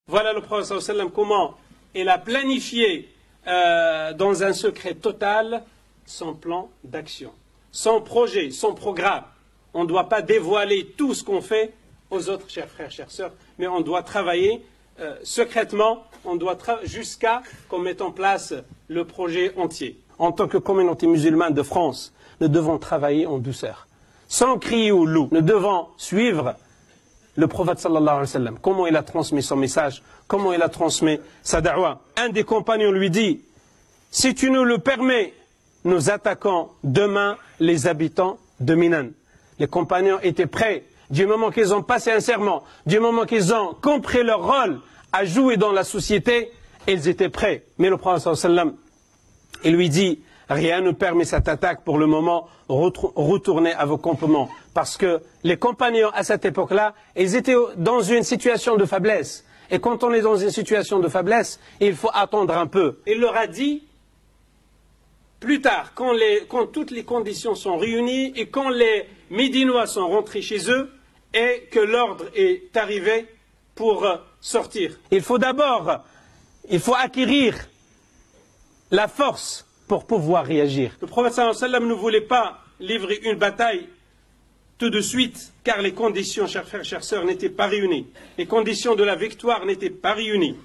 Voilà le prophète sallallahu alayhi wa sallam comment il a planifié dans un secret total son plan d'action, son projet, son programme. On ne doit pas dévoiler tout ce qu'on fait aux autres, chers frères, chères sœurs, mais on doit travailler secrètement, jusqu'à qu'on mette en place le projet entier. En tant que communauté musulmane de France, nous devons travailler en douceur, sans crier au loup. Nous devons suivre le prophète sallallahu alayhi wa sallam, comment il a transmis son message, comment il a transmis sa da'wa. Un des compagnons lui dit, si tu nous le permets, nous attaquons demain les habitants de Minan. Les compagnons étaient prêts, du moment qu'ils ont passé un serment, du moment qu'ils ont compris leur rôle à jouer dans la société, ils étaient prêts. Mais le prophète sallallahu alayhi wa sallam, il lui dit, rien ne permet cette attaque pour le moment, retournez à vos campements. Parce que les compagnons à cette époque-là, ils étaient dans une situation de faiblesse. Et quand on est dans une situation de faiblesse, il faut attendre un peu. Il leur a dit, plus tard, quand toutes les conditions sont réunies et quand les Médinois sont rentrés chez eux et que l'ordre est arrivé pour sortir. Il faut acquérir la force pour pouvoir réagir. Le prophète sallallahu alayhi wa sallam ne voulait pas livrer une bataille tout de suite, car les conditions, chers frères, chères sœurs, n'étaient pas réunies. Les conditions de la victoire n'étaient pas réunies.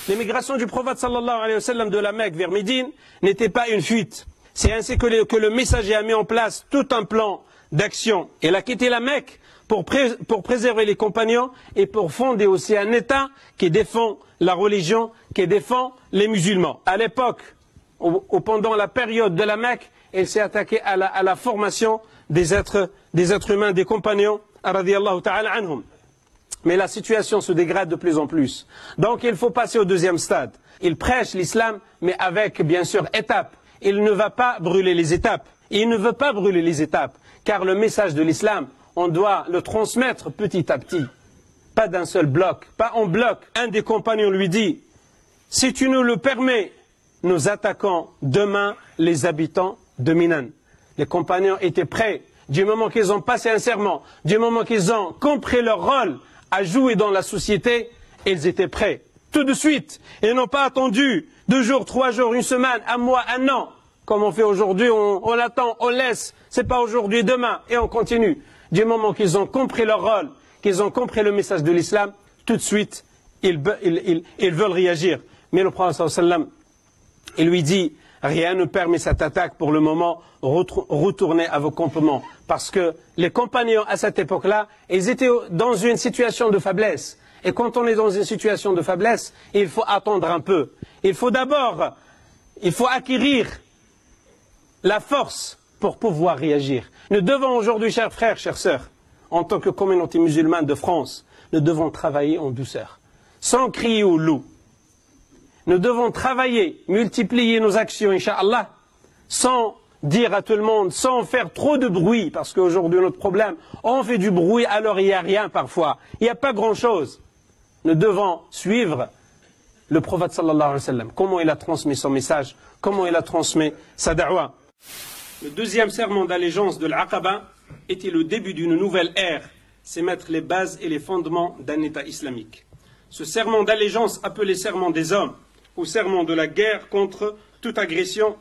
L'émigration du prophète sallallahu alayhi wa sallam de la Mecque vers Médine n'était pas une fuite. C'est ainsi que le messager a mis en place tout un plan d'action. Il a quitté la Mecque pour préserver les compagnons et pour fonder aussi un État qui défend la religion, qui défend les musulmans. À l'époque, pendant la période de la Mecque, il s'est attaqué à la formation des êtres humains, des compagnons, radiyallahu ta'ala anhum. Mais la situation se dégrade de plus en plus. Donc il faut passer au deuxième stade. Il prêche l'islam, mais avec, bien sûr, étapes. Il ne va pas brûler les étapes. Il ne veut pas brûler les étapes, car le message de l'islam, on doit le transmettre petit à petit. Pas d'un seul bloc, pas en bloc. Un des compagnons lui dit, si tu nous le permets, nous attaquons demain les habitants de Minan. Les compagnons étaient prêts, du moment qu'ils ont passé un serment, du moment qu'ils ont compris leur rôle à jouer dans la société, ils étaient prêts. Tout de suite, ils n'ont pas attendu 2 jours, 3 jours, 1 semaine, 1 mois, 1 an. Comme on fait aujourd'hui, on attend, on laisse, c'est pas aujourd'hui, demain, et on continue. Du moment qu'ils ont compris leur rôle, qu'ils ont compris le message de l'islam, tout de suite, ils veulent réagir. Mais le prophète sallallahu alayhi wa sallam, il lui dit, rien ne permet cette attaque pour le moment, retournez à vos campements. Parce que les compagnons à cette époque-là, ils étaient dans une situation de faiblesse. Et quand on est dans une situation de faiblesse, il faut attendre un peu. Il faut acquérir la force pour pouvoir réagir. Nous devons aujourd'hui, chers frères, chères sœurs, en tant que communauté musulmane de France, nous devons travailler en douceur, sans crier au loup. Nous devons travailler, multiplier nos actions, Inch'Allah, sans dire à tout le monde, sans faire trop de bruit, parce qu'aujourd'hui notre problème, on fait du bruit alors il n'y a rien parfois, il n'y a pas grand-chose. Nous devons suivre le prophète sallallahu alayhi wa sallam, comment il a transmis son message, comment il a transmis sa da'wa. Le deuxième serment d'allégeance de l'Aqaba était le début d'une nouvelle ère, c'est mettre les bases et les fondements d'un État islamique. Ce serment d'allégeance, appelé serment des hommes, ou serment de la guerre contre toute agression,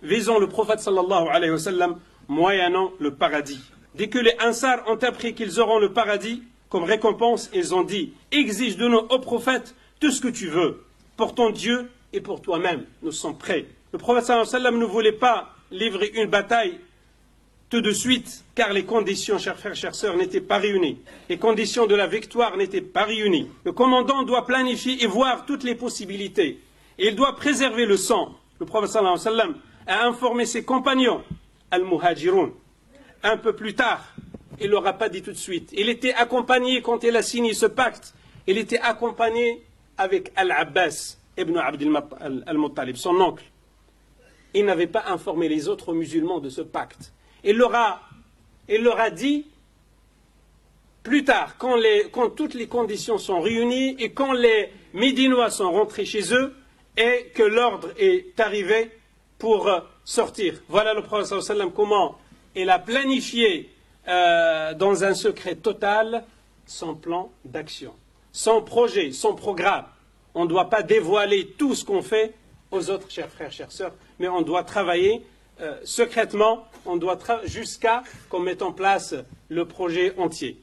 visant le prophète sallallahu alayhi wa sallam, moyennant le paradis. Dès que les Ansar ont appris qu'ils auront le paradis, comme récompense, ils ont dit, exige de nous, ô prophète, tout ce que tu veux, pour ton Dieu et pour toi-même, nous sommes prêts. Le prophète sallallahu alayhi wa sallam ne voulait pas livrer une bataille tout de suite, car les conditions, chers frères, chères sœurs, n'étaient pas réunies. Les conditions de la victoire n'étaient pas réunies. Le commandant doit planifier et voir toutes les possibilités. Et il doit préserver le sang. Le prophète sallallahu alayhi wa sallam a informé ses compagnons, al-Muhajirun. Un peu plus tard, il ne l'aura pas dit tout de suite. Il était accompagné, quand il a signé ce pacte, il était accompagné avec Al-Abbas ibn Abd al-Muttalib, son oncle. Il n'avait pas informé les autres musulmans de ce pacte. Il leur a dit, plus tard, quand toutes les conditions sont réunies et quand les Médinois sont rentrés chez eux et que l'ordre est arrivé pour sortir. Voilà le prophète sallallahu alayhi wa sallam comment il a planifié dans un secret total son plan d'action, son projet, son programme. On ne doit pas dévoiler tout ce qu'on fait aux autres, chers frères, chères sœurs, mais on doit travailler secrètement, jusqu'à qu'on mette en place le projet entier.